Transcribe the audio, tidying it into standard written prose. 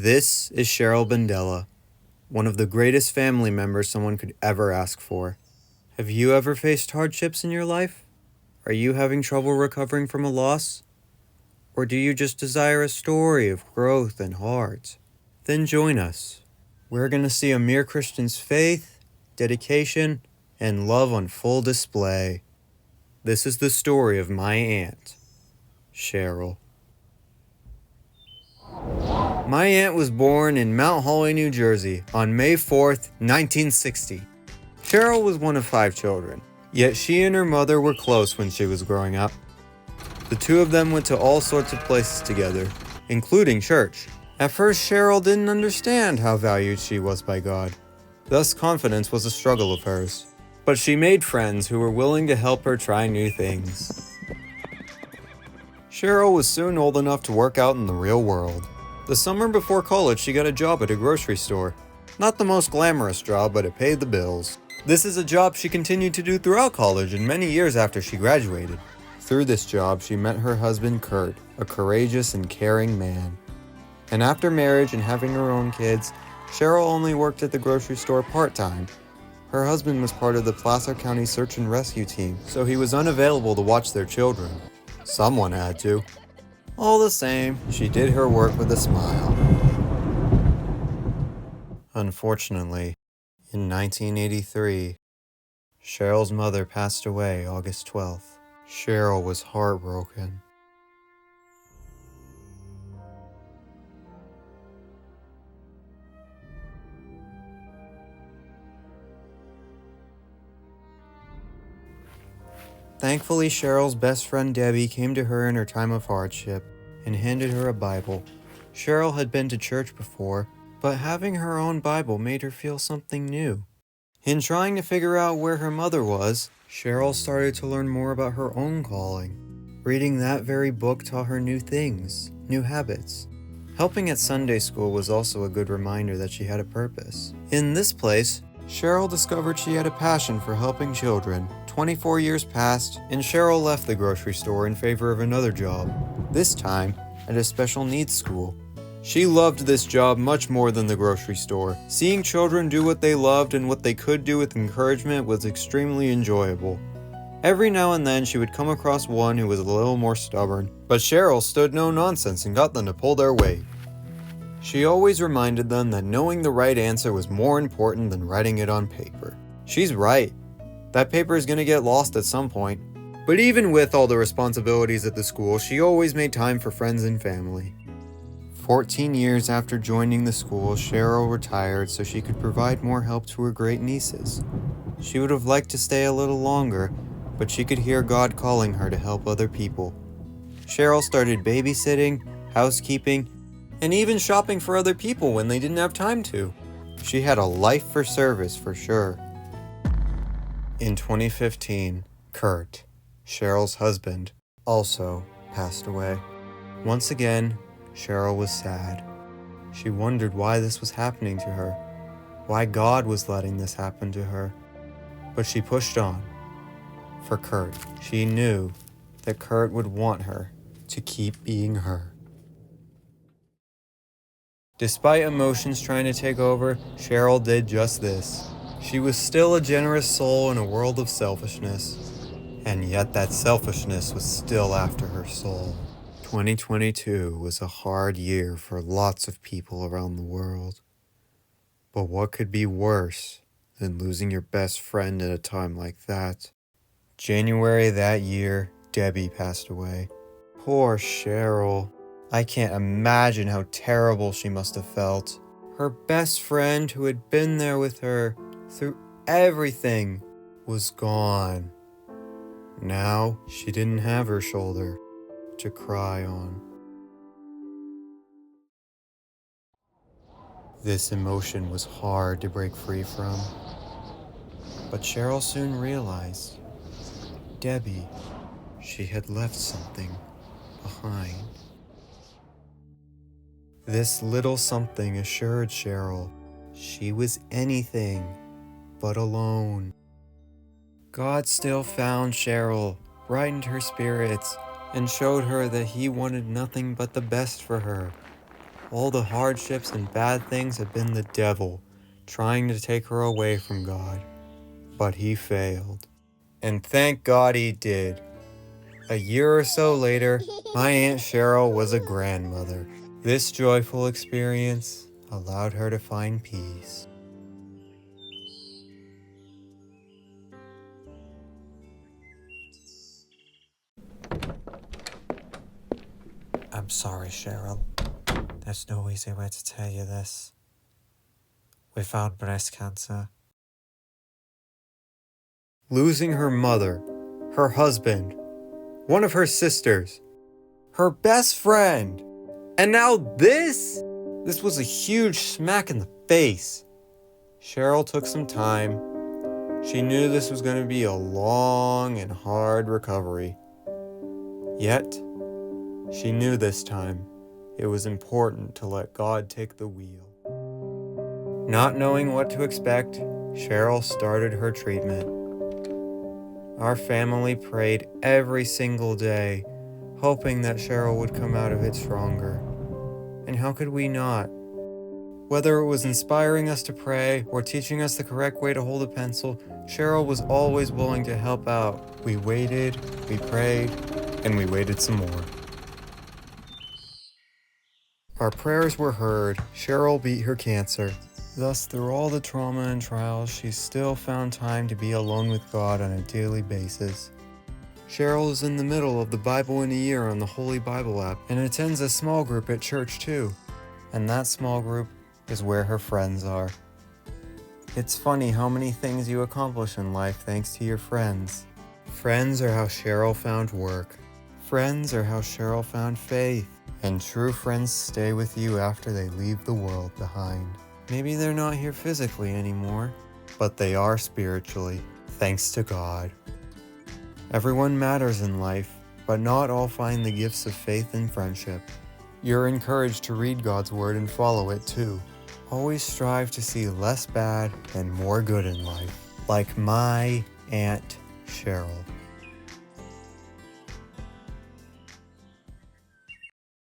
This is Cheryl Bendella, one of the greatest family members someone could ever ask for. Have you ever faced hardships in your life? Are you having trouble recovering from a loss? Or do you just desire a story of growth and heart? Then join us. We're going to see a mere Christian's faith, dedication, and love on full display. This is the story of my aunt, Cheryl. My aunt was born in Mount Holly, New Jersey on May 4th, 1960. Cheryl was one of 5 children, yet she and her mother were close when she was growing up. The two of them went to all sorts of places together, including church. At first, Cheryl didn't understand how valued she was by God. Thus, confidence was a struggle of hers. But she made friends who were willing to help her try new things. Cheryl was soon old enough to work out in the real world. The summer before college, she got a job at a grocery store. Not the most glamorous job, but it paid the bills. This is a job she continued to do throughout college and many years after she graduated. Through this job, she met her husband Kurt, a courageous and caring man. And after marriage and having her own kids, Cheryl only worked at the grocery store part-time. Her husband was part of the Placer County Search and Rescue Team, so he was unavailable to watch their children. Someone had to. All the same, she did her work with a smile. Unfortunately, in 1983, Cheryl's mother passed away August 12th. Cheryl was heartbroken. Thankfully, Cheryl's best friend Debbie came to her in her time of hardship and handed her a Bible. Cheryl had been to church before, but having her own Bible made her feel something new. In trying to figure out where her mother was, Cheryl started to learn more about her own calling. Reading that very book taught her new things, new habits. Helping at Sunday school was also a good reminder that she had a purpose. In this place, Cheryl discovered she had a passion for helping children. 24 years passed, and Cheryl left the grocery store in favor of another job, this time at a special needs school. She loved this job much more than the grocery store. Seeing children do what they loved and what they could do with encouragement was extremely enjoyable. Every now and then she would come across one who was a little more stubborn, but Cheryl stood no nonsense and got them to pull their weight. She always reminded them that knowing the right answer was more important than writing it on paper. She's right. That paper is going to get lost at some point. But even with all the responsibilities at the school, she always made time for friends and family. 14 years after joining the school, Cheryl retired so she could provide more help to her great nieces. She would have liked to stay a little longer, but she could hear God calling her to help other people. Cheryl started babysitting, housekeeping, and even shopping for other people when they didn't have time to. She had a life for service for sure. In 2015, Kurt, Cheryl's husband, also passed away. Once again, Cheryl was sad. She wondered why this was happening to her, why God was letting this happen to her. But she pushed on. For Kurt, she knew that Kurt would want her to keep being her. Despite emotions trying to take over, Cheryl did just this. She was still a generous soul in a world of selfishness, and yet that selfishness was still after her soul. 2022 was a hard year for lots of people around the world. But what could be worse than losing your best friend at a time like that? January that year, Debbie passed away. Poor Cheryl. I can't imagine how terrible she must have felt. Her best friend who had been there with her through everything was gone. Now she didn't have her shoulder to cry on. This emotion was hard to break free from. But Cheryl soon realized Debbie, she had left something behind. This little something assured Cheryl she was anything but alone. God still found Cheryl, brightened her spirits, and showed her that he wanted nothing but the best for her. All the hardships and bad things had been the devil trying to take her away from God, but he failed. And thank God he did. A year or so later, my Aunt Cheryl was a grandmother. This joyful experience allowed her to find peace. I'm sorry, Cheryl. There's no easy way to tell you this. We found breast cancer. Losing her mother, her husband, one of her sisters, her best friend, and now this? This was a huge smack in the face. Cheryl took some time. She knew this was going to be a long and hard recovery. Yet, she knew this time it was important to let God take the wheel. Not knowing what to expect, Cheryl started her treatment. Our family prayed every single day, hoping that Cheryl would come out of it stronger. And how could we not? Whether it was inspiring us to pray or teaching us the correct way to hold a pencil, Cheryl was always willing to help out. We waited, we prayed, and we waited some more. Our prayers were heard. Cheryl beat her cancer. Thus, through all the trauma and trials, she still found time to be alone with God on a daily basis. Cheryl is in the middle of the Bible in a Year on the Holy Bible app and attends a small group at church too. And that small group is where her friends are. It's funny how many things you accomplish in life thanks to your friends. Friends are how Cheryl found work. Friends are how Cheryl found faith. And true friends stay with you after they leave the world behind. Maybe they're not here physically anymore, but they are spiritually, thanks to God. Everyone matters in life, but not all find the gifts of faith and friendship. You're encouraged to read God's word and follow it too. Always strive to see less bad and more good in life, like my Aunt Cheryl.